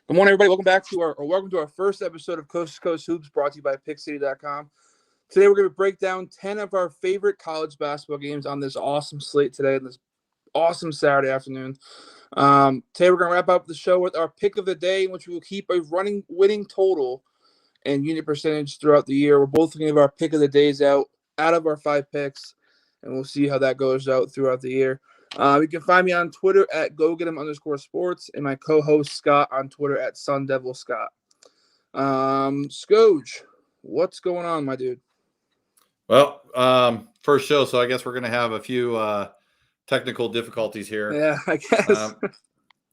Good morning, everybody. Welcome to our first episode of Coast to Coast Hoops, brought to you by PickCity.com. Today, we're going to break down 10 of our favorite college basketball games on this awesome slate today, this awesome Saturday afternoon. Today, we're going to wrap up the show with our pick of the day, in which we will keep a winning total and unit percentage throughout the year. We're both going to give our pick of the days out of our 5 picks, and we'll see how that goes out throughout the year. You can find me on Twitter at GoGet'em_sports and my co-host Scott on Twitter at SunDevilScott. Scoj, what's going on, my dude? Well, first show, so I guess we're going to have a few technical difficulties here. Yeah, I guess.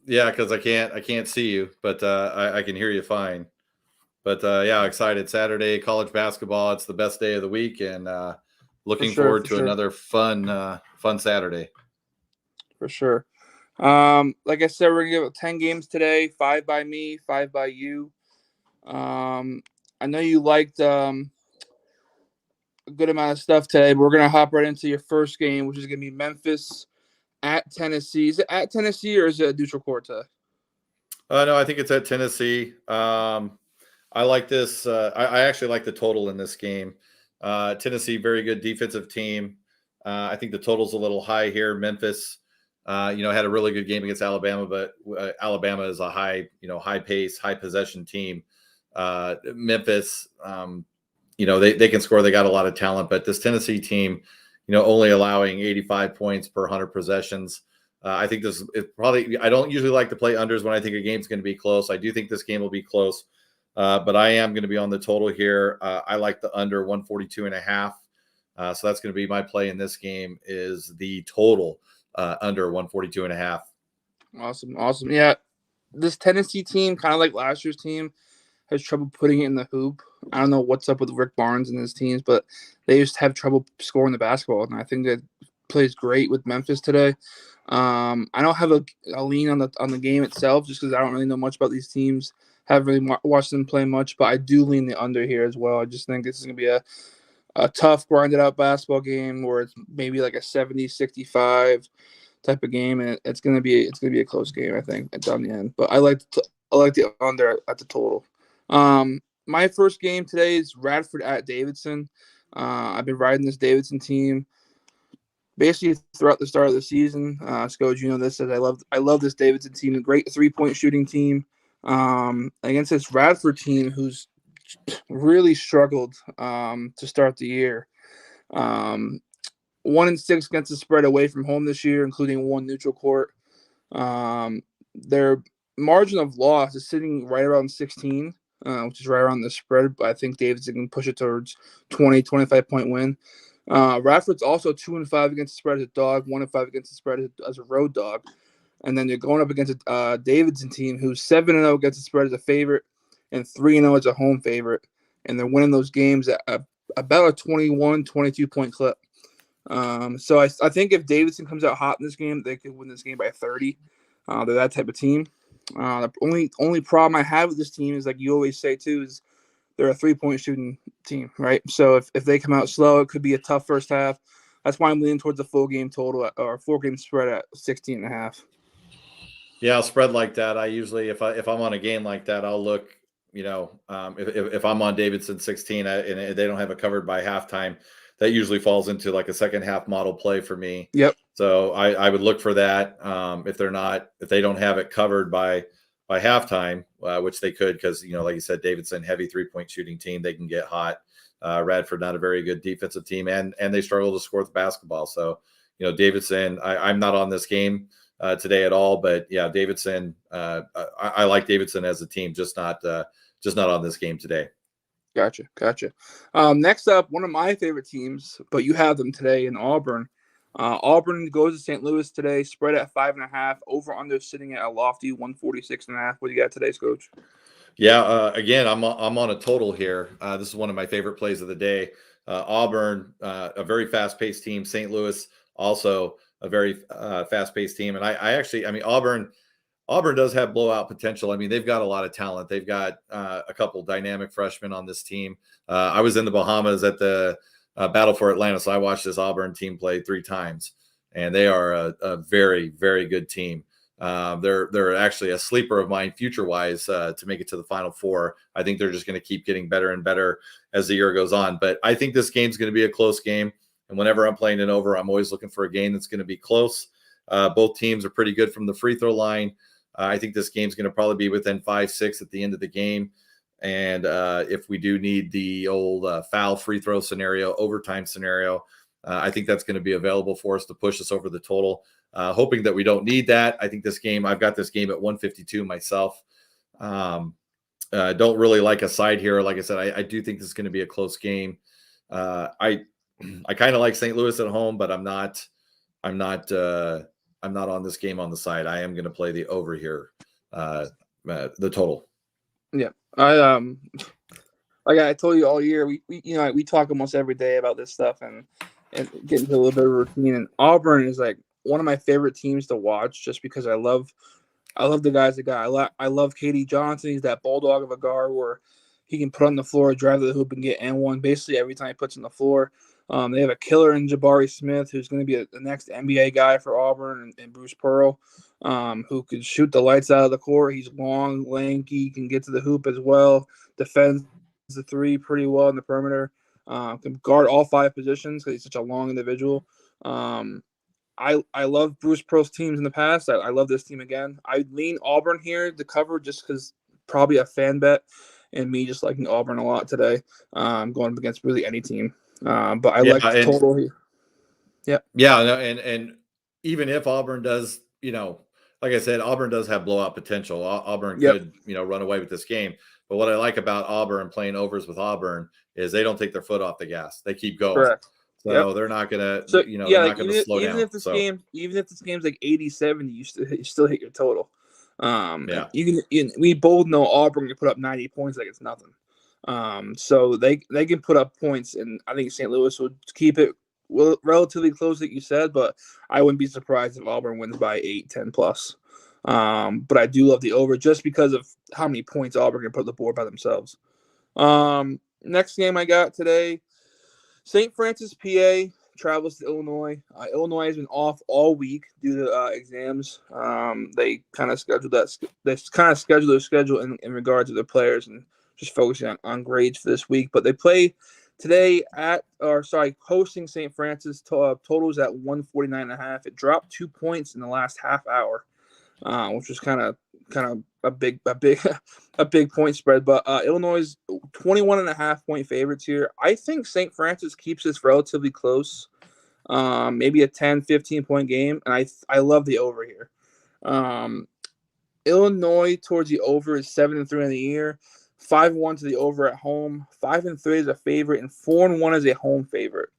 Yeah, because I can't see you, but I can hear you fine. But yeah, excited. Saturday, college basketball. It's the best day of the week, and looking forward to another fun Saturday. For sure. Like I said, we're gonna give it 10 games today. 5 by me, 5 by you. I know you liked a good amount of stuff today, but we're gonna hop right into your first game, which is gonna be Memphis at Tennessee. Is it at Tennessee or is it a neutral court today? No, I think it's at Tennessee. I like this. I actually like the total in this game. Tennessee, very good defensive team. I think the total's a little high here. Memphis, had a really good game against Alabama, but Alabama is a high pace, high possession team. Memphis, they can score. They got a lot of talent, but this Tennessee team, only allowing 85 points per 100 possessions. I think this is probably, I don't usually like to play unders when I think a game's going to be close. I do think this game will be close, but I am going to be on the total here. I like the under 142.5. So that's going to be my play in this game is the total under 142.5. Awesome. Yeah, this Tennessee team, kind of like last year's team, has trouble putting it in the hoop. I don't know what's up with Rick Barnes and his teams, but they just have trouble scoring the basketball, and I think that plays great with Memphis today. I don't have a lean on the game itself just because I don't really know much about these teams. Haven't really watched them play much, but I do lean the under here as well. I just think this is going to be a tough, grinded out basketball game where it's maybe like a 70-65 type of game, and it's going to be a close game, I think, down the end. But I like the under at the total. My first game today is Radford at Davidson. I've been riding this Davidson team basically throughout the start of the season. Scojo, you know this, as I love this Davidson team, a great 3-point shooting team. Against this Radford team who's really struggled to start the year. 1-6 against the spread away from home this year, including 1 neutral court. Their margin of loss is sitting right around 16, which is right around the spread, but I think Davidson can push it towards 20-25 point win. Radford's also 2-5 against the spread as a dog, 1-5 against the spread as a road dog. And then you're going up against a Davidson team who's 7-0 against the spread as a favorite and 3-0 as a home favorite. And they're winning those games at about a 21, 22-point clip. So I think if Davidson comes out hot in this game, they could win this game by 30. They're that type of team. The only problem I have with this team is, like you always say too, is they're a 3-point shooting team, right? So if they come out slow, it could be a tough first half. That's why I'm leaning towards the full game total or full game spread at 16.5. Yeah, I'll spread like that. I usually, if I'm on a game like that, I'll look. If I'm on Davidson 16 and they don't have it covered by halftime, that usually falls into like a second half model play for me. Yep. So I would look for that. If they don't have it covered by halftime, which they could, because like you said, Davidson, heavy 3-point shooting team, they can get hot. Radford, not a very good defensive team, and they struggle to score the basketball. So Davidson, I'm not on this game today at all, but yeah, Davidson, I like Davidson as a team, just not on this game today. Gotcha. Next up, one of my favorite teams, but you have them today in Auburn. Auburn goes to St. Louis today, spread at 5.5, over under sitting at a lofty 146.5. What do you got today, Coach? Yeah, again, I'm on a total here. This is one of my favorite plays of the day. Auburn, a very fast-paced team. St. Louis, also a very fast-paced team. And I mean, Auburn does have blowout potential. I mean, they've got a lot of talent. They've got a couple dynamic freshmen on this team. I was in the Bahamas at the Battle for Atlanta, so I watched this Auburn team play 3 times, and they are a very, very good team. They're actually a sleeper of mine future wise to make it to the Final Four. I think they're just going to keep getting better and better as the year goes on. But I think this game's going to be a close game. And whenever I'm playing it over, I'm always looking for a game that's going to be close. Both teams are pretty good from the free throw line. I think this game's going to probably be within 5-6 at the end of the game. And if we do need the old foul free throw scenario, overtime scenario, I think that's going to be available for us to push us over the total. Hoping that we don't need that. I think this game, I've got this game at 152 myself. Don't really like a side here. Like I said, I do think this is going to be a close game. I kind of like St. Louis at home, but I'm not on this game on the side. I am going to play the over here, the total. Yeah, like I told you all year, we talk almost every day about this stuff and get into a little bit of routine. And Auburn is like one of my favorite teams to watch, just because I love the guys that got. I love KD Johnson. He's that bulldog of a guard where he can put on the floor, drive to the hoop, and get N1 basically every time he puts on the floor. They have a killer in Jabari Smith, who's going to be the next NBA guy for Auburn, and Bruce Pearl, who can shoot the lights out of the court. He's long, lanky, can get to the hoop as well, defends the three pretty well in the perimeter, can guard all 5 positions because he's such a long individual. I love Bruce Pearl's teams in the past. I love this team again. I lean Auburn here to cover just because probably a fan bet and me just liking Auburn a lot today, going up against really any team. But I like the total here. Yeah. Yeah. And even if Auburn does, like I said, Auburn does have blowout potential. Auburn could, run away with this game. But what I like about Auburn playing overs with Auburn is they don't take their foot off the gas. They keep going. Correct. So they're not gonna, they're not gonna slow down. Even if this game's like 80-70, you still hit your total. We both know Auburn can put up 90 points like it's nothing. So they can put up points, and I think St. Louis would keep it relatively close, like you said, but I wouldn't be surprised if Auburn wins by 8-10 plus. But I do love the over just because of how many points Auburn can put on the board by themselves. Next game I got today, St. Francis, PA travels to Illinois. Illinois has been off all week due to exams. They kind of scheduled their schedule in regards to their players and just focusing on grades for this week. But they play today hosting St. Francis. Totals at 149.5. It dropped 2 points in the last half hour, which was kind of a big point spread. But Illinois is 21.5 point favorites here. I think St. Francis keeps this relatively close, maybe a 10-15 point game, and I love the over here. Illinois towards the over is 7-3 in the year, 5-1 to the over at home, 5-3 as a favorite, and 4-1 as a home favorite.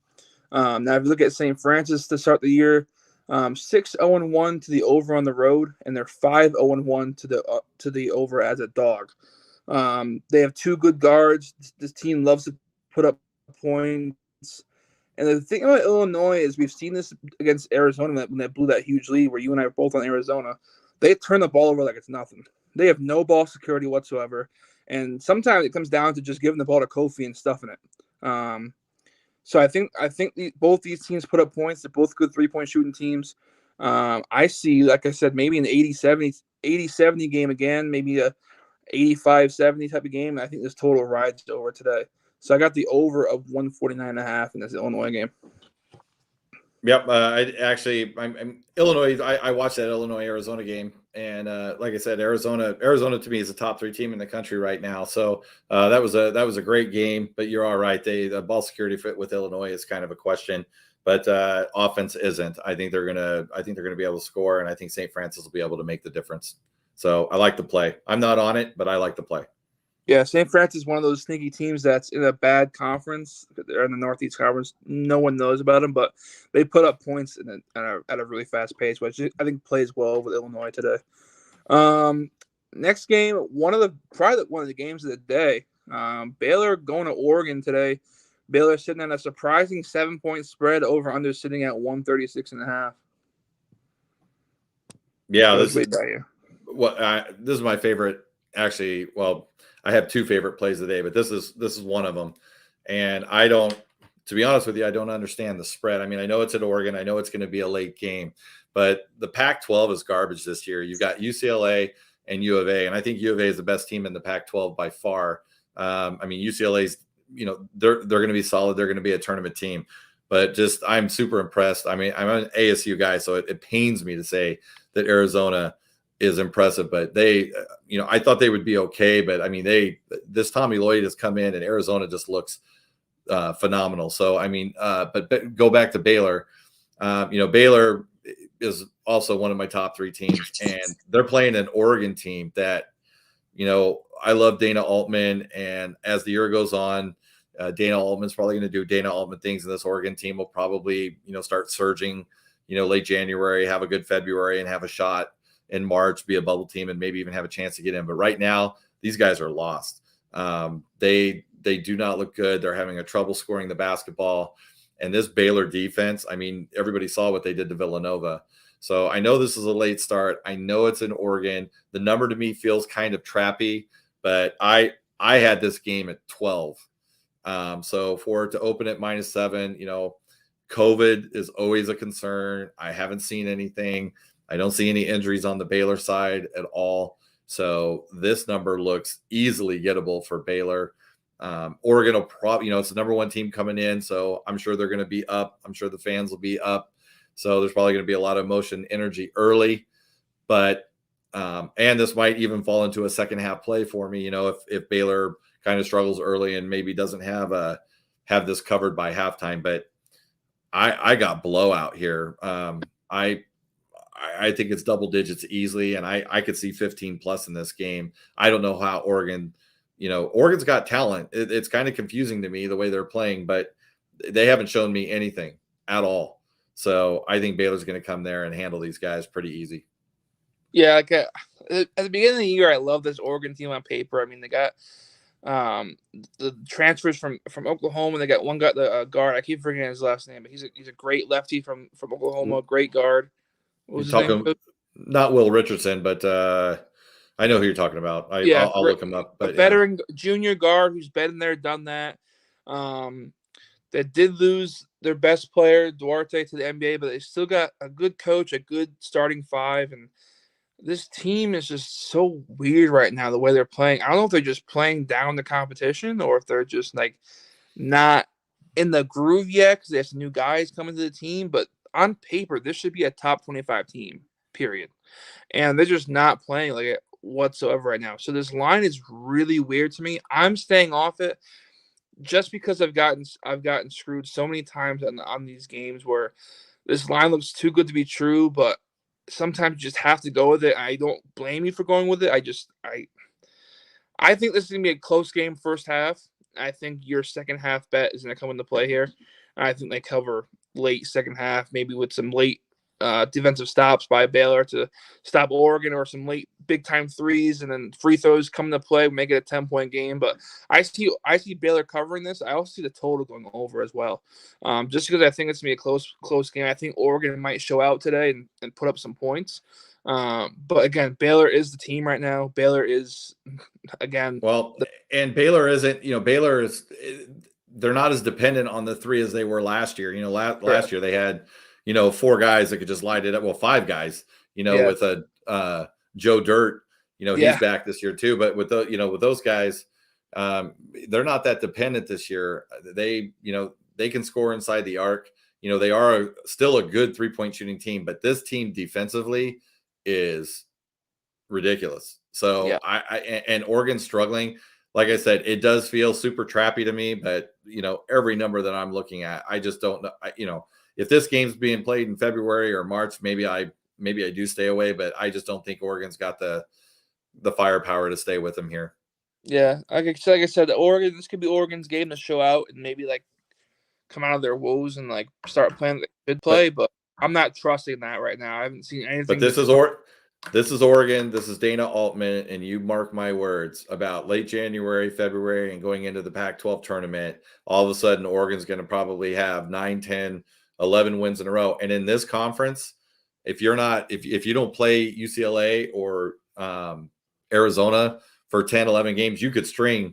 Now, if you look at St. Francis to start the year, 6-0-1 to the over on the road, and they're 5-0-1 to the over as a dog. They have 2 good guards. This team loves to put up points. And the thing about Illinois is we've seen this against Arizona when they blew that huge lead where you and I are both on Arizona. They turn the ball over like it's nothing. They have no ball security whatsoever. And sometimes it comes down to just giving the ball to Kofi and stuffing it. So I think both these teams put up points. They're both good 3-point shooting teams. I see, like I said, maybe an 80-70 game again, maybe a 85-70 type of game. I think this total rides over today. So I got the over of 149.5 in this Illinois game. Yep. I'm Illinois. I watched that Illinois-Arizona game. And like I said, Arizona to me is a top 3 team in the country right now. So that was a great game. But you're all right. The ball security fit with Illinois is kind of a question, but offense isn't. I think they're gonna be able to score, and I think St. Francis will be able to make the difference. So I like the play. I'm not on it, but I like the play. Yeah, St. Francis is one of those sneaky teams that's in a bad conference. They're in the Northeast Conference. No one knows about them, but they put up points at a really fast pace, which I think plays well with Illinois today. Next game, probably one of the games of the day. Baylor going to Oregon today. Baylor sitting at a surprising 7-point spread, over under sitting at 136.5. Yeah, this is my favorite. Actually, well, I have 2 favorite plays of the day, but this is one of them. And I don't to be honest with you, I don't understand the spread. I mean, I know it's at Oregon. I know it's going to be a late game, but the Pac-12 is garbage this year. You've got UCLA and U of A, and I think U of A is the best team in the Pac-12 by far. I mean, UCLA's, they're going to be solid. They're going to be a tournament team, but just I'm super impressed. I mean, I'm an ASU guy, so it pains me to say that Arizona is impressive, but they, I thought they would be okay, but I mean, this Tommy Lloyd has come in and Arizona just looks phenomenal. So, I mean, but go back to Baylor. Baylor is also one of my top 3 teams, and they're playing an Oregon team that, I love Dana Altman. And as the year goes on, Dana Altman's probably going to do Dana Altman things, and this Oregon team will probably, start surging, late January, have a good February, and have a shot in March, be a bubble team, and maybe even have a chance to get in. But right now, these guys are lost. They do not look good. They're having a trouble scoring the basketball. And this Baylor defense, I mean, everybody saw what they did to Villanova. So I know this is a late start. I know it's in Oregon. The number to me feels kind of trappy, but I had this game at 12. So for it to open at -7, COVID is always a concern. I haven't seen anything. I don't see any injuries on the Baylor side at all. So this number looks easily gettable for Baylor. Oregon will probably, it's the number 1 team coming in, so I'm sure they're going to be up. I'm sure the fans will be up. So there's probably going to be a lot of emotion, energy early. But and this might even fall into a second half play for me. If Baylor kind of struggles early and maybe doesn't have this covered by halftime. But I got blowout here. I think it's double digits easily, and I could see 15 plus in this game. I don't know how Oregon's got talent. It's kind of confusing to me the way they're playing, but they haven't shown me anything at all. So I think Baylor's going to come there and handle these guys pretty easy. Yeah, at the beginning of the year, I love this Oregon team on paper. I mean, they got the transfers from Oklahoma. They got the guard. I keep forgetting his last name, but he's a great lefty from Oklahoma. Great guard. What was his name? Not Will Richardson, but I know who you're talking about. I'll look him up. But a veteran junior guard who's been there, done that. They did lose their best player, Duarte, to the NBA, but they still got a good coach, a good starting 5, and this team is just so weird right now, the way they're playing. I don't know if they're just playing down the competition or if they're just like not in the groove yet because they have some new guys coming to the team. But on paper, this should be a top 25 team, period. And they're just not playing like it whatsoever right now. So this line is really weird to me. I'm staying off it just because I've gotten screwed so many times on these games where this line looks too good to be true, but sometimes you just have to go with it. I don't blame you for going with it. I think this is gonna be a close game first half. I think your second half bet is gonna come into play here. I think they cover late second half, maybe with some late defensive stops by Baylor to stop Oregon, or some late big time threes and then free throws come into play, make it a 10-point game. But I see Baylor covering this. I also see the total going over as well, just because I think it's gonna be a close game. I think Oregon might show out today and put up some points. But again, Baylor is the team right now. Baylor is again. Well, and Baylor isn't. Baylor is. They're not as dependent on the 3 as they were last year. Last year they had 4 guys that could just light it up. Well, 5 guys. With a Joe Dirt. He's back this year too. But with with those guys, they're not that dependent this year. They can score inside the arc. They are still a good 3-point shooting team, but this team defensively is ridiculous. So and Oregon's struggling. Like I said, it does feel super trappy to me, but every number that I'm looking at, I just don't know. If this game's being played in February or March, maybe I do stay away, but I just don't think Oregon's got the firepower to stay with them here. Yeah, like I said, Oregon. This could be Oregon's game to show out and maybe like come out of their woes and like start playing like good play. But I'm not trusting that right now. I haven't seen anything. But this is Oregon. This is Dana Altman, and you mark my words about late January, February, and going into the Pac-12 tournament. All of a sudden, Oregon's going to probably have 9, 10, 11 wins in a row. And in this conference, if you don't play UCLA or Arizona for 10, 11 games, you could string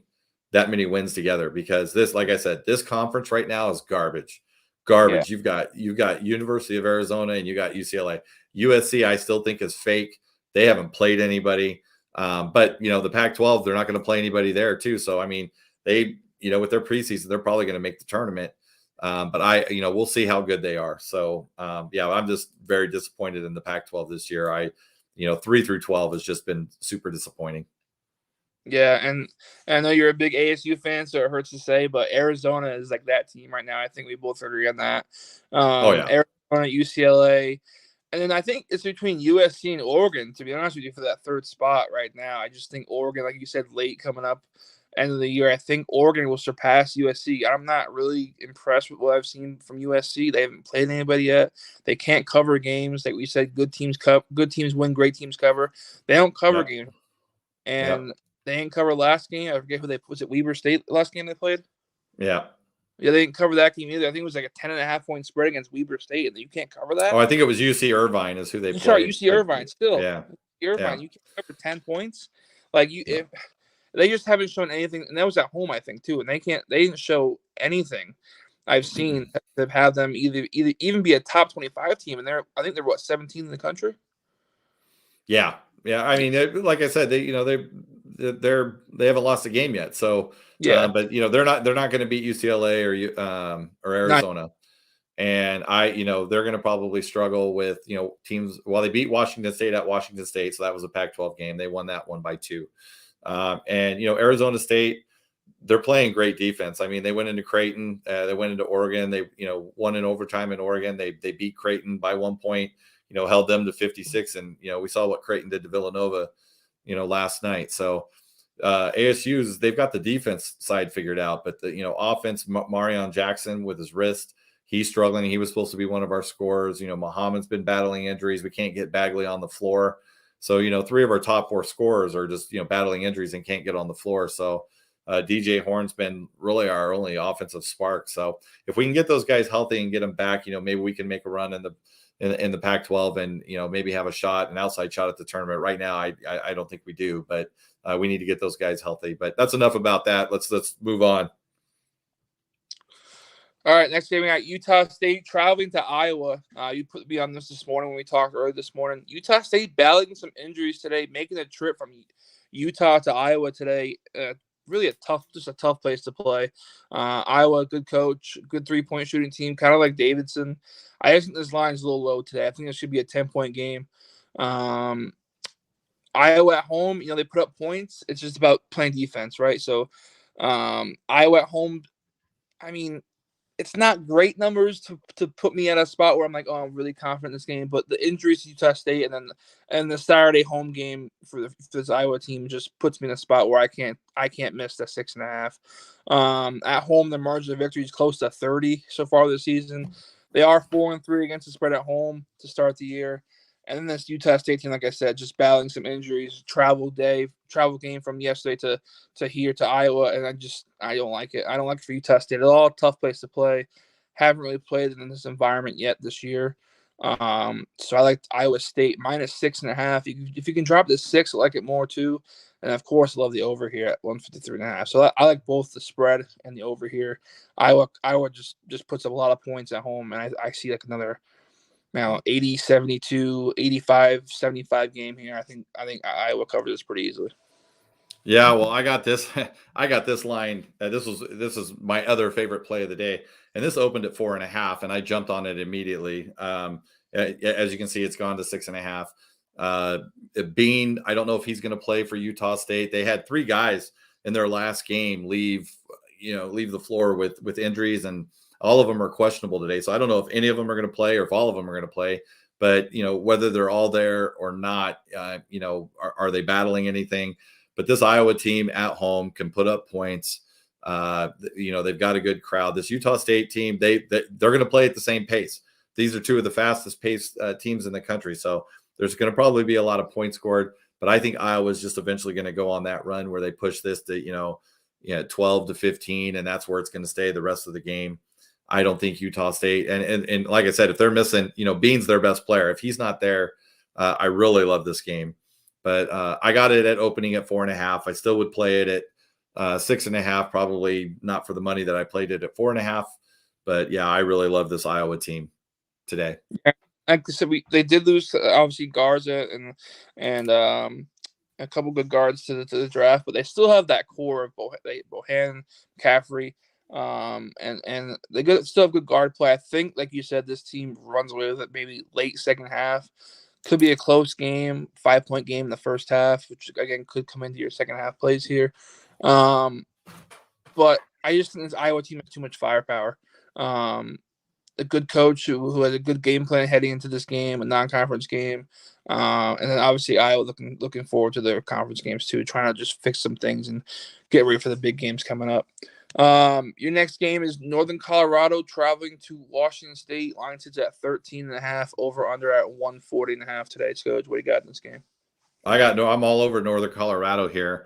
that many wins together, because this, like I said, this conference right now is garbage. Yeah. You've got University of Arizona and you got UCLA. USC, I still think is fake. They haven't played anybody. But the Pac-12, they're not going to play anybody there too. So I mean, they, with their preseason, they're probably going to make the tournament. But we'll see how good they are. So I'm just very disappointed in the Pac-12 this year. 3 through 12 has just been super disappointing. Yeah, and I know you're a big ASU fan, so it hurts to say, but Arizona is like that team right now. I think we both agree on that. Oh yeah. Arizona, UCLA, and then I think it's between USC and Oregon, to be honest with you, for that third spot right now. I just think Oregon, like you said, late coming up, end of the year, I think Oregon will surpass USC. I'm not really impressed with what I've seen from USC. They haven't played anybody yet. They can't cover games. Like we said, good teams win, great teams cover. They don't cover Yep. games. Yep. And they didn't cover last game. I forget who was it Weber State last game they played? Yeah. Yeah, they didn't cover that game either. I think it was like a 10.5 point spread against Weber State, and you can't cover that. Oh, I think it was UC Irvine is who they played. Sorry, UC Irvine still. Yeah. Irvine, you can't cover 10 points. If they just haven't shown anything, and that was at home, I think, too. And they didn't show anything I've seen to have them even be a top 25 team. And I think they're what, 17 in the country? Yeah. Yeah. I mean, like I said, they haven't lost a game yet. So yeah, but they're not going to beat UCLA or Arizona. And they're going to probably struggle with, teams. While they beat Washington State at Washington State, so that was a Pac-12 game. They won that one by 2. And Arizona State, they're playing great defense. I mean, they went into Creighton, they went into Oregon. They won in overtime in Oregon. They beat Creighton by 1 point. Held them to 56, and we saw what Creighton did to Villanova, last night. So ASU's, they've got the defense side figured out, but the offense, Marion Jackson with his wrist, he's struggling. He was supposed to be one of our scorers. Muhammad's been battling injuries. We can't get Bagley on the floor. So 3 of our top 4 scorers are just battling injuries and can't get on the floor. So DJ Horn's been really our only offensive spark. So if we can get those guys healthy and get them back, maybe we can make a run in the Pac-12 and maybe have an outside shot at the tournament. Right now, I don't think we do, but we need to get those guys healthy. But that's enough about that. Let's move on. All right, next game we got Utah State traveling to Iowa. You put me on this morning when we talked earlier this morning. Utah State battling some injuries today, making a trip from Utah to Iowa today. Really a tough place to play. Iowa, good coach, good 3-point shooting team, kind of like Davidson. I think this line is a little low today. I think it should be a 10-point game. Iowa at home, they put up points. It's just about playing defense, right? So Iowa at home, I mean, it's not great numbers to put me at a spot where I'm like, oh, I'm really confident in this game. But the injuries to Utah State and the Saturday home game for this Iowa team just puts me in a spot where I can't miss the 6.5. At home, the margin of victory is close to 30 so far this season. They are 4-3 against the spread at home to start the year. And then this Utah State team, like I said, just battling some injuries, travel game from yesterday to here to Iowa, and I don't like it. I don't like it for Utah State at all. Tough place to play. Haven't really played in this environment yet this year. So I like Iowa State minus 6.5. If you can drop this 6, I like it more too. And of course, I love the over here at 153.5. So I like both the spread and the over here. Iowa just puts up a lot of points at home, and I see like another 80, 72, 85, 75 game here. I think Iowa covers this pretty easily. Yeah, well, I got this line. This is my other favorite play of the day, and this opened at 4.5, and I jumped on it immediately. As you can see, it's gone to 6.5. Bean, I don't know if he's going to play for Utah State. They had 3 guys in their last game leave the floor with injuries, and all of them are questionable today. So I don't know if any of them are going to play or if all of them are going to play. But whether they're all there or not, are they battling anything? But this Iowa team at home can put up points. They've got a good crowd. This Utah State team, they're going to play at the same pace. These are 2 of the fastest paced teams in the country. So there's going to probably be a lot of points scored. But I think Iowa's just eventually going to go on that run where they push this to 12 to 15, and that's where it's going to stay the rest of the game. I don't think Utah State, and like I said, if they're missing, Bean's their best player. If he's not there, I really love this game. But I got it at opening at 4.5. I still would play it 6.5, probably not for the money that I played it at 4.5. But yeah, I really love this Iowa team today. Yeah, like I said, they did lose obviously Garza and a couple good guards to the draft, but they still have that core of Bohan, McCaffrey, and still have good guard play. I think, like you said, this team runs away with it maybe late second half. Could be a close game, 5-point game in the first half, which again could come into your second half plays here. But I just think this Iowa team has too much firepower. A good coach who has a good game plan heading into this game, a non-conference game, and then obviously Iowa looking forward to their conference games too, trying to just fix some things and get ready for the big games coming up. Your next game is Northern Colorado traveling to Washington State. Line sits at 13.5, over under at 140.5 today. Scojo, what do you got in this game? I'm all over Northern Colorado here.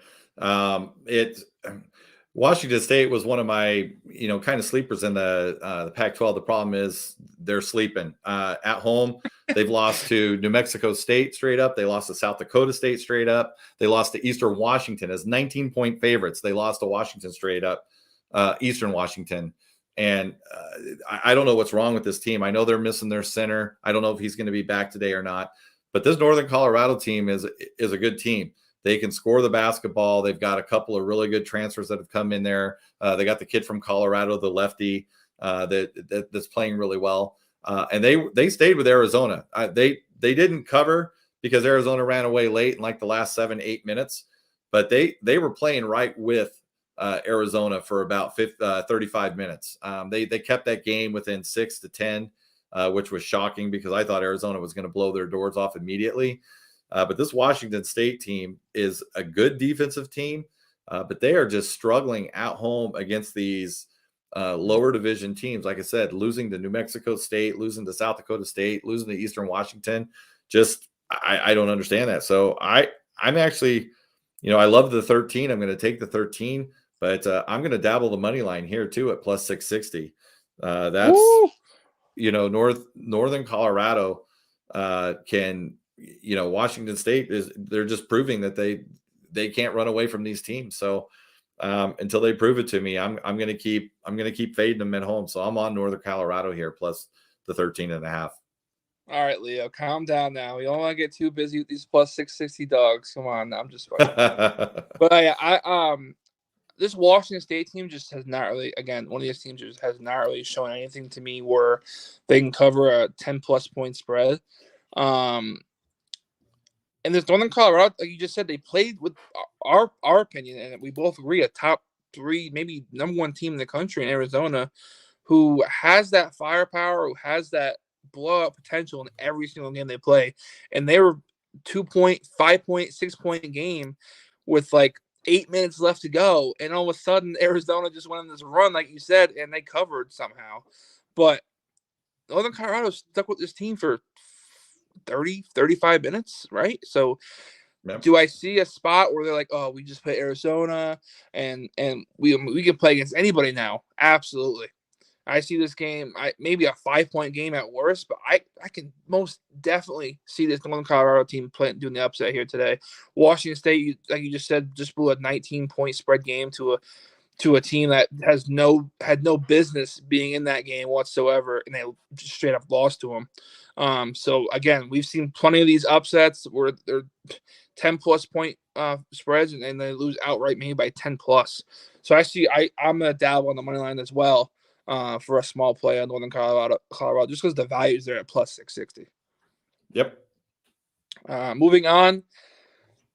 Washington State was one of my, kind of sleepers in the Pac-12. The problem is they're sleeping at home. They've lost to New Mexico State straight up. They lost to South Dakota State straight up. They lost to Eastern Washington as 19-point favorites. They lost to Washington straight up, Eastern Washington. And I don't know what's wrong with this team. I know they're missing their center. I don't know if he's going to be back today or not. But this Northern Colorado team is a good team. They can score the basketball. They've got a couple of really good transfers that have come in there. They got the kid from Colorado, the lefty, that's playing really well. And they stayed with Arizona. They didn't cover because Arizona ran away late in like the last 7-8 minutes. But they were playing right with Arizona for about 35 minutes. They kept that game within 6 to 10, which was shocking because I thought Arizona was going to blow their doors off immediately. But this Washington State team is a good defensive team, but they are just struggling at home against these lower division teams. Like I said, losing to New Mexico State, losing to South Dakota State, losing to Eastern Washington. I don't understand that. So I'm actually, I love the 13. I'm going to take the 13, but I'm going to dabble the money line here too at plus 660. That's, Northern Colorado can. Washington State they're just proving that they can't run away from these teams. So until they prove it to me, I'm going to keep fading them at home. So I'm on Northern Colorado here plus the 13.5. All right, Leo, calm down now. We don't want to get too busy with these plus 660 dogs. Come on, I'm just fucking. But this Washington State team just has not really, again, one of these teams just has not really shown anything to me where they can cover a 10+ point spread. And this Northern Colorado, like you just said, they played with our opinion, and we both agree, a top 3, maybe number 1 team in the country in Arizona, who has that firepower, who has that blowout potential in every single game they play. And they were 2-point, 5-point, 6-point game with like 8 minutes left to go. And all of a sudden, Arizona just went on this run, like you said, and they covered somehow. But Northern Colorado stuck with this team for 35 minutes, right? So do I see a spot where they're like, oh, we just play Arizona and we can play against anybody now? Absolutely. I see this game, maybe a 5-point game at worst, but I can most definitely see this Northern Colorado team doing the upset here today. Washington State, like you just said, just blew a 19-point spread game to a team that had no business being in that game whatsoever, and they just straight up lost to them. So again, we've seen plenty of these upsets where they're 10+ point spreads and they lose outright maybe by 10+. So I'm gonna dabble on the money line as well for a small play on Northern Colorado just because the value is there at plus 660. Yep. Moving on.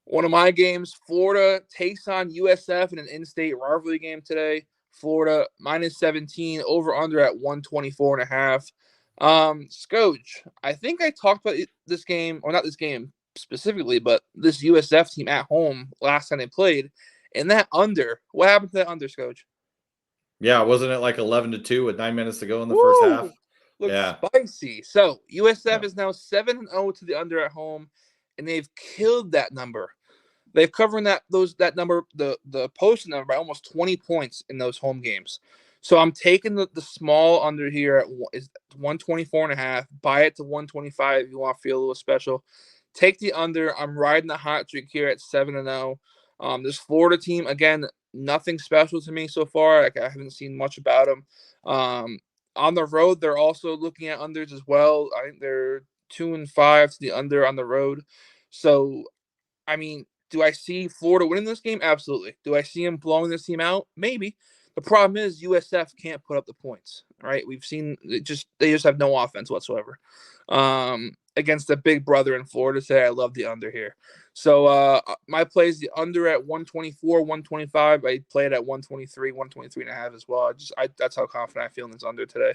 One of my games, Florida takes on USF in an in-state rivalry game today. Florida minus 17, over under at 124.5. Scoj, I think I talked about this game, or not this game specifically, but this USF team at home last time they played, and that under. What happened to that under, Scoj? Yeah, wasn't it like 11-2 with 9 minutes to go in the first half? Looks spicy. So USF is now 7-0 to the under at home, and they've killed that number. They've covered that number, the posted number, by almost 20 points in those home games. So I'm taking the small under here at 124.5. Buy it to 125 if you want to feel a little special. Take the under. I'm riding the hot streak here at 7-0. This Florida team, again, nothing special to me so far. Like, I haven't seen much about them. On the road, they're also looking at unders as well. I think they're 2-5 to the under on the road. So, I mean, do I see Florida winning this game? Absolutely. Do I see them blowing this team out? Maybe. The problem is USF can't put up the points, right? We've seen they just have no offense whatsoever. Against the big brother in Florida today, I love the under here. So my play is the under at 124, 125. I play it at 123, 123 and a half as well. That's how confident I feel in this under today.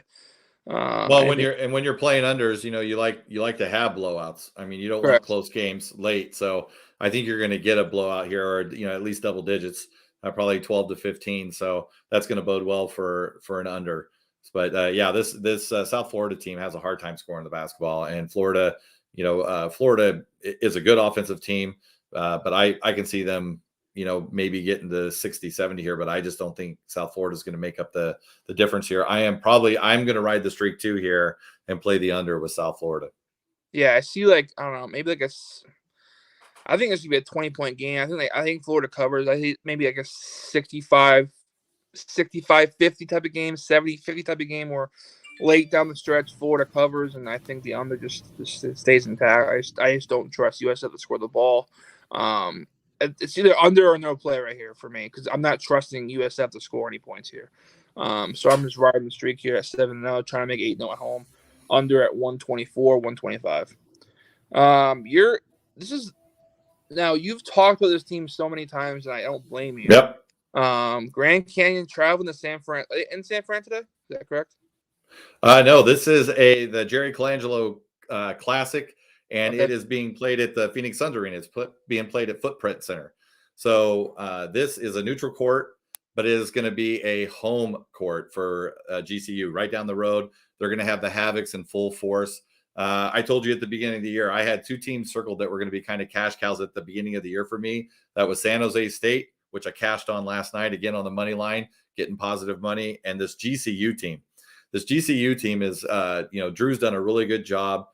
Well, when you're playing unders, you like to have blowouts. I mean, you don't want correct. close games late. So I think you're going to get a blowout here, or at least double digits, probably 12 to 15. So that's going to bode well for an under. But yeah, this South Florida team has a hard time scoring the basketball, and Florida, Florida is a good offensive team, but I can see them, maybe getting to 60, 70 here, but I just don't think South Florida is going to make up the difference here. I'm going to ride the streak too here and play the under with South Florida. Yeah, I see, like, I don't know, maybe like I think this should be a 20-point game. I think Florida covers. I think maybe like a 65-50 type of game, 70-50 type of game, or late down the stretch, Florida covers, and I think the under just stays intact. I just don't trust USF to score the ball. It's either under or no play right here for me, because I'm not trusting USF to score any points here. So I'm just riding the streak here at 7-0, trying to make 8-0 at home. Under at 124, 125. Now you've talked about this team so many times, and I don't blame you. Yep. Grand Canyon traveling to San Fran today. Is that correct? No, this is the Jerry Colangelo Classic, and It is being played at the Phoenix Suns Arena. It's being played at Footprint Center. So this is a neutral court, but it is going to be a home court for GCU right down the road. They're going to have the Havocs in full force. I told you at the beginning of the year, I had two teams circled that were going to be kind of cash cows at the beginning of the year for me. That was San Jose State, which I cashed on last night, again on the money line, getting positive money, and this GCU team. This GCU team is, Drew's done a really good job.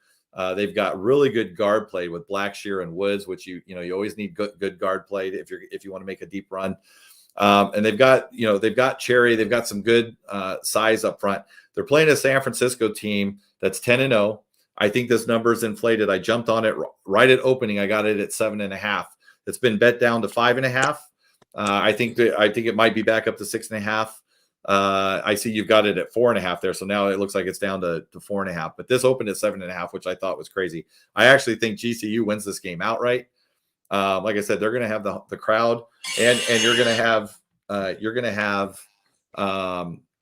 They've got really good guard play with Blackshear and Woods, which you always need good guard play if you want to make a deep run. And they've got Cherry. They've got some good size up front. They're playing a San Francisco team that's 10-0. I think this number is inflated. I jumped on it right at opening. I got it at 7.5. It's been bet down to 5.5. I think it might be back up to 6.5. I see you've got it at 4.5 there. So now it looks like it's down to 4.5, but this opened at 7.5, which I thought was crazy. I actually think GCU wins this game outright. Like I said, they're going to have the crowd, and you're going to have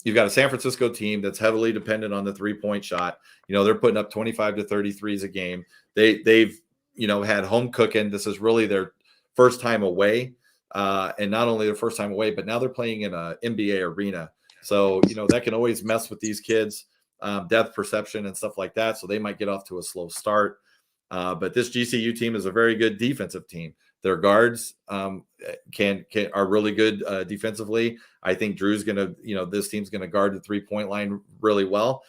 you've got a San Francisco team that's heavily dependent on the 3-point shot. They're putting up 25 to 33s a game. They've had home cooking. This is really their first time away. And not only their first time away, but now they're playing in a NBA arena. So, that can always mess with these kids, depth perception and stuff like that. So they might get off to a slow start. But this GCU team is a very good defensive team. Their guards are really good defensively. I think Drew's going to, this team's going to guard the 3-point line really well.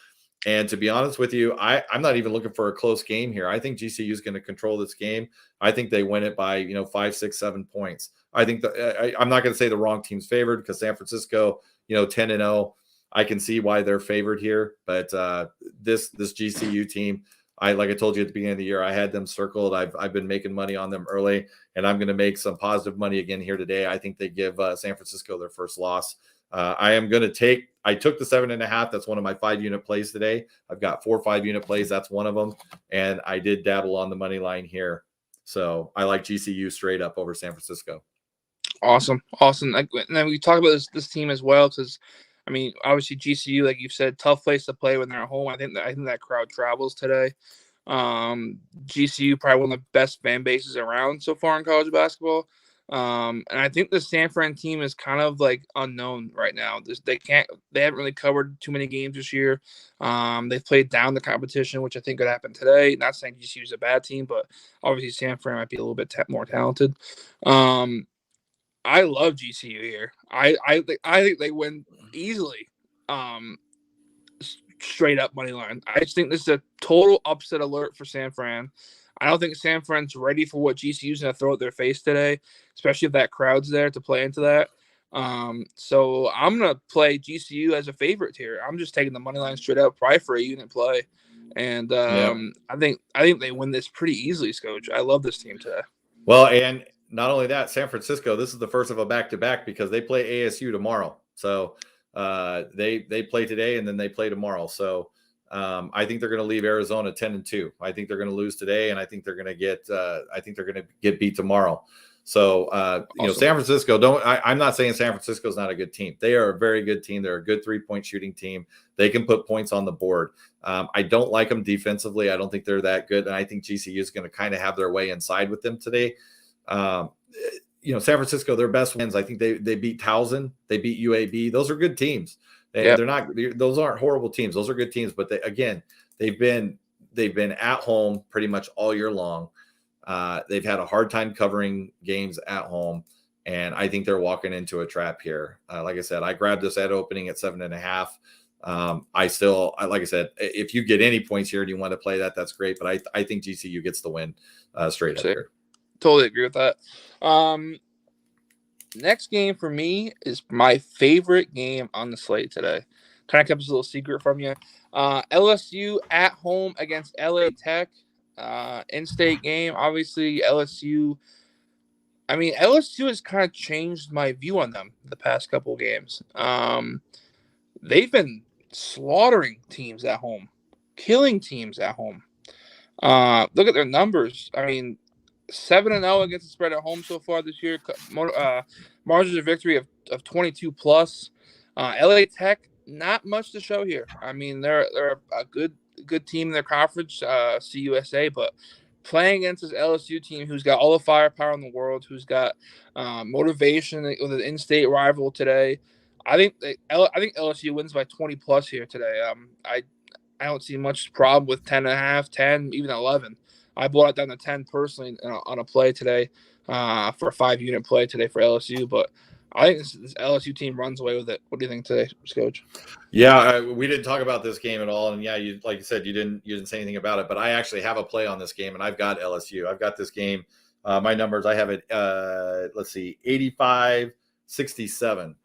And to be honest with you, I'm not even looking for a close game here. I think GCU is going to control this game. I think they win it by 5, 6, 7 points. I think I'm not going to say the wrong team's favored, because San Francisco, 10-0. I can see why they're favored here, but this GCU team, like I told you at the beginning of the year, I had them circled. I've been making money on them early, and I'm going to make some positive money again here today. I think they give San Francisco their first loss. I took the 7.5. That's one of my 5-unit plays today. I've got 4 5-unit plays. That's one of them. And I did dabble on the money line here. So I like GCU straight up over San Francisco. Awesome. And then we talk about this team as well, because obviously GCU, like you've said, tough place to play when they're at home. I think that crowd travels today. GCU probably one of the best fan bases around so far in college basketball. And I think the San Fran team is kind of like unknown right now. They haven't really covered too many games this year. They've played down the competition, which I think could happen today. Not saying GCU is a bad team, but obviously San Fran might be a little bit more talented. I love GCU here. I think they win easily. Straight up money line. I just think this is a total upset alert for San Fran. I don't think San Fran's ready for what GCU's going to throw at their face today, especially if that crowd's there to play into that. So I'm gonna play GCU as a favorite here. I'm just taking the money line straight up, probably for a unit play, and I think they win this pretty easily. Scojo, I love this team today. Well, and not only that, San Francisco. This is the first of a back-to-back because they play ASU tomorrow. So they play today and then they play tomorrow. So I think they're going to leave Arizona 10-2. I think they're going to lose today, and I think they're going to get beat tomorrow. So Awesome. San Francisco. I'm not saying San Francisco is not a good team. They are a very good team. They're a good 3-point shooting team. They can put points on the board. I don't like them defensively. I don't think they're that good, and I think GCU is going to kind of have their way inside with them today. San Francisco, their best wins, I think they beat Towson, they beat UAB. Those are good teams. Those aren't horrible teams. Those are good teams, but they've been at home pretty much all year long. They've had a hard time covering games at home, and I think they're walking into a trap here. Like I said, I grabbed this at opening at 7.5. Like I said, if you get any points here and you want to play that, that's great. But I think GCU gets the win straight up here. Totally agree with that. Next game for me is my favorite game on the slate today. Kind of kept this a little secret from you. LSU at home against LA Tech. In-state game. Obviously, LSU has kind of changed my view on them the past couple of games. They've been slaughtering teams at home, killing teams at home. Look at their numbers. 7-0 against the spread at home so far this year. Margins of victory of 22 plus. LA Tech, not much to show here. They're a good team in their conference, CUSA, but playing against this LSU team who's got all the firepower in the world, who's got motivation with an in-state rival today. I think LSU wins by 20 plus here today. I don't see much problem with 10.5, 10, even 11. I bought it down to 10 personally on a play today for a 5-unit play today for LSU. But I think this LSU team runs away with it. What do you think today, Scojo? Yeah, we didn't talk about this game at all, and yeah, like you said, you didn't say anything about it. But I actually have a play on this game, and I've got LSU. I've got this game. My numbers, I have it. Let's see, 85-67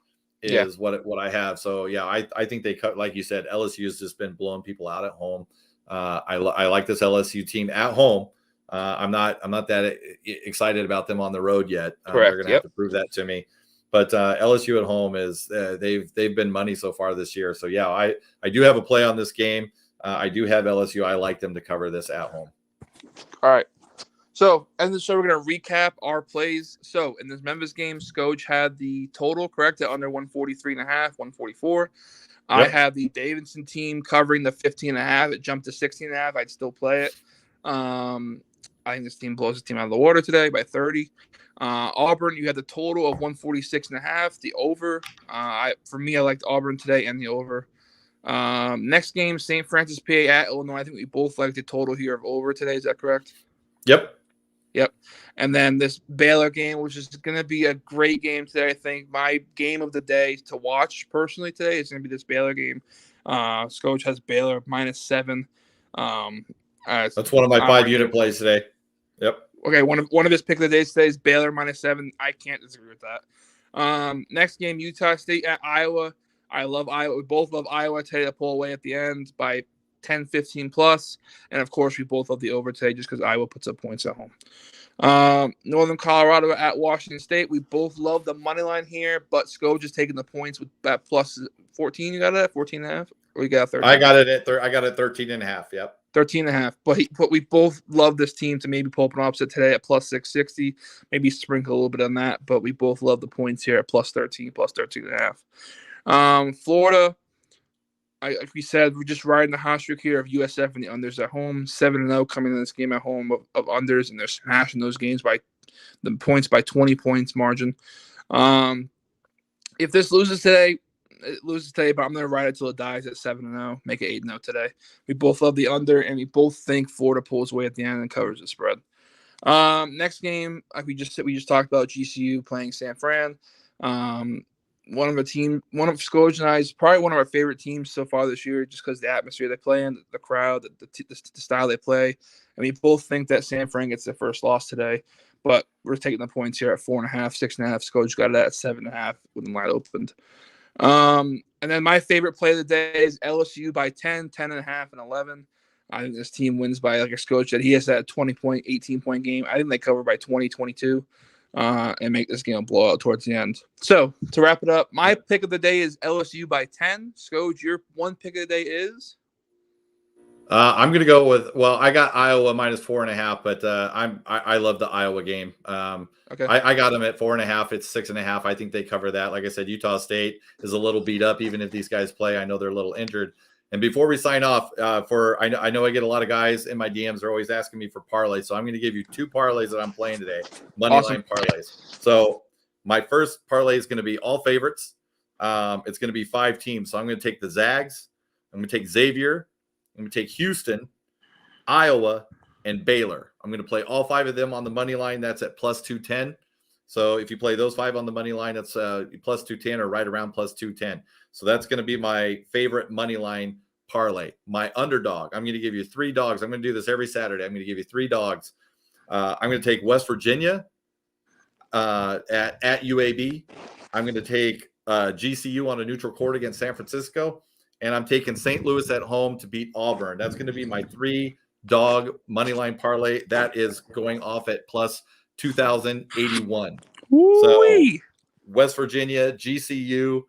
is what I have. So yeah, I think they cut, like you said, LSU has just been blowing people out at home. I like this LSU team at home. I'm not that excited about them on the road yet. Correct. They're going to have to prove that to me. But LSU at home is they've been money so far this year. So yeah, I do have a play on this game. I do have LSU. I like them to cover this at home. All right. So and so we're gonna recap our plays. So in this Memphis game, Scojo had the total correct at under 143.5, 144. I have the Davidson team covering the 15.5. It jumped to 16.5. I'd still play it. I think this team blows this team out of the water today by 30. Auburn, you had the total of 146.5. The over. For me, I liked Auburn today and the over. Next game, St. Francis PA at Illinois. I think we both liked the total here of over today. Is that correct? Yep. And then this Baylor game, which is going to be a great game today. I think my game of the day to watch personally today is going to be this Baylor game. Scojo has Baylor -7. That's one of my 5-unit plays today. Yep. Okay, one of his pick of the days today is Baylor -7. I can't disagree with that. Next game, Utah State at Iowa. I love Iowa. We both love Iowa today to pull away at the end by 10, 15 plus. And of course, we both love the over today just because Iowa puts up points at home. Northern Colorado at Washington State. We both love the money line here, but Scojo just taking the points with that plus 14. You got it at 14.5, or you got 13? I got it at 13.5. Yep. 13.5. But we both love this team to maybe pull up an upset today at plus 660. Maybe sprinkle a little bit on that, but we both love the points here at plus 13, plus 13.5. Florida. Like we said, we're just riding the hot streak here of USF and the unders at home. 7-0 coming in this game at home of unders, and they're smashing those games by the points by 20 points margin. If this loses today, it loses today, but I'm going to ride it till it dies at 7-0, make it 8-0 today. We both love the under, and we both think Florida pulls away at the end and covers the spread. Next game, like we just talked about, GCU playing San Fran. One of Scojo and I's probably one of our favorite teams so far this year, just because the atmosphere they play in, the crowd, the style they play. And we both think that San Fran gets their first loss today. but we're taking the points here at 4.5, 6.5. Scojo got it at 7.5 when the line opened. And then my favorite play of the day is LSU by 10, 10.5, and 11. I think this team wins by, like a Scojo said, he has that 20-point, 18-point game. I think they cover by 20, 22, and make this game a blowout towards the end. So, to wrap it up, my pick of the day is LSU by 10. Scojo, your one pick of the day is? I'm going to go with, I got Iowa minus 4.5, but I love the Iowa game. Okay. I got them at 4.5. It's 6.5. I think they cover that. Like I said, Utah State is a little beat up, even if these guys play. I know they're a little injured. And before we sign off, I know I get a lot of guys in my DMs are always asking me for parlays. So I'm going to give you 2 parlays that I'm playing today, money line parlays. So my first parlay is going to be all favorites. It's going to be 5 teams. So I'm going to take the Zags. I'm going to take Xavier. I'm going to take Houston, Iowa, and Baylor. I'm going to play all 5 of them on the money line. That's at plus 210. So if you play those 5 on the money line, that's plus 210 or right around plus 210. So that's going to be my favorite money line parlay. My underdog, I'm going to give you 3 dogs. I'm going to do this every Saturday. I'm going to give you 3 dogs. I'm going to take West Virginia at UAB. I'm going to take GCU on a neutral court against San Francisco. And I'm taking St. Louis at home to beat Auburn. That's going to be my 3-dog money line parlay. That is going off at plus 2,081. So West Virginia, GCU,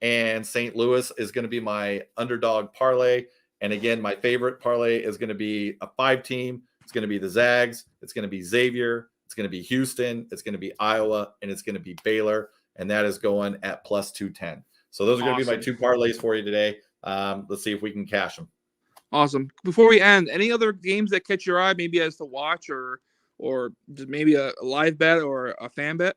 and St. Louis is going to be my underdog parlay. And again, my favorite parlay is going to be a 5-team. It's going to be the Zags. It's going to be Xavier. It's going to be Houston. It's going to be Iowa. And it's going to be Baylor. And that is going at plus 210. So those are going to be my 2 parlays for you today. Let's see if we can cash them. Awesome. Before we end, any other games that catch your eye, maybe as to watch or just maybe a live bet or a fan bet?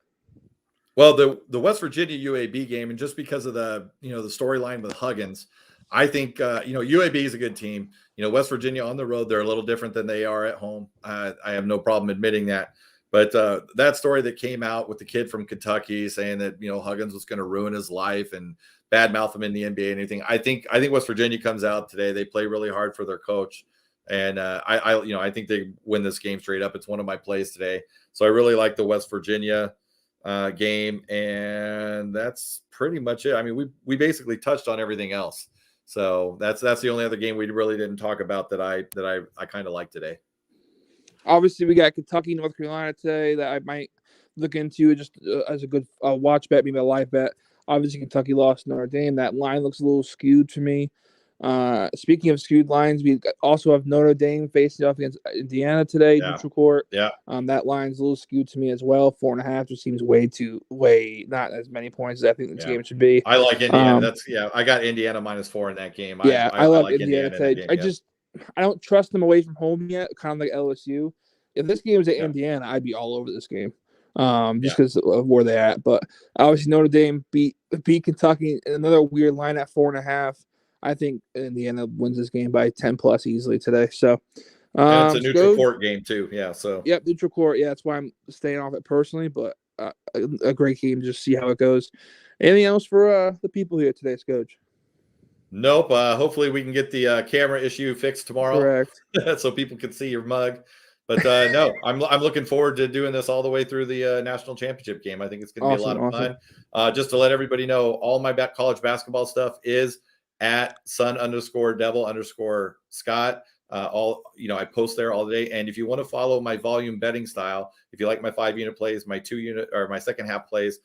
Well, the West Virginia UAB game, and just because of the the storyline with Huggins, I think UAB is a good team. West Virginia on the road, they're a little different than they are at home. I have no problem admitting that. But that story that came out with the kid from Kentucky saying that Huggins was going to ruin his life and badmouth him in the NBA and anything. I think West Virginia comes out today. They play really hard for their coach, and I think they win this game straight up. It's one of my plays today, so I really like the West Virginia game, and that's pretty much it. I mean, we basically touched on everything else, so that's the only other game we really didn't talk about that I kind of like today. Obviously, we got Kentucky, North Carolina today that I might look into just as a good watch bet, maybe a live bet. Obviously, Kentucky lost Notre Dame. That line looks a little skewed to me. Speaking of skewed lines, we also have Notre Dame facing off against Indiana today, neutral court. Yeah. That line's a little skewed to me as well. 4.5 just seems not as many points as I think this game should be. I like Indiana. I got Indiana minus 4 in that game. I love like Indiana today. I don't trust them away from home yet, kind of like LSU. If this game was at Indiana, I'd be all over this game, just because of where they're at. But obviously, Notre Dame beat Kentucky. Another weird line at 4.5. I think Indiana wins this game by 10+ easily today. So, and it's a neutral court game too. Yeah. So. Yep, neutral court. Yeah, that's why I'm staying off it personally. But a great game. Just see how it goes. Anything else for the people here today, Scojo? Nope. Hopefully we can get the camera issue fixed tomorrow. Correct. So people can see your mug. But no, I'm looking forward to doing this all the way through the national championship game. I think it's going to be a lot of fun. Just to let everybody know, all my college basketball stuff is at son_devil_Scott. I post there all day. And if you want to follow my volume betting style, if you like my 5-unit plays, my 2-unit or my second half plays,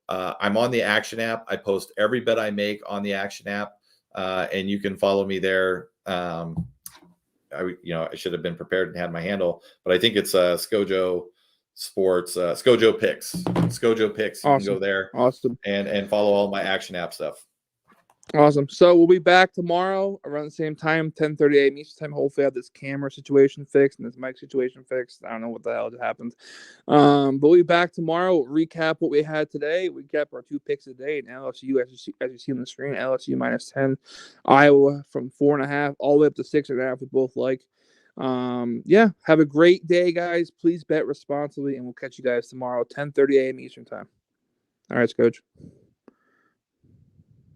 I'm on the Action app. I post every bet I make on the Action app. And you can follow me there. I should have been prepared and had my handle, but I think it's Scojo Sports, Scojo Picks. Scojo Picks. You can go there. Awesome. And follow all my Action app stuff. Awesome. So we'll be back tomorrow around the same time, 10:30 a.m. Eastern time. Hopefully, I have this camera situation fixed and this mic situation fixed. I don't know what the hell just happened. But we'll be back tomorrow. We'll recap what we had today. We recap our 2 picks of the day. And LSU, as you see on the screen, LSU minus 10. Iowa from 4.5 all the way up to 6.5. We both like. Have a great day, guys. Please bet responsibly, and we'll catch you guys tomorrow, 10:30 a.m. Eastern time. All right, Scojo.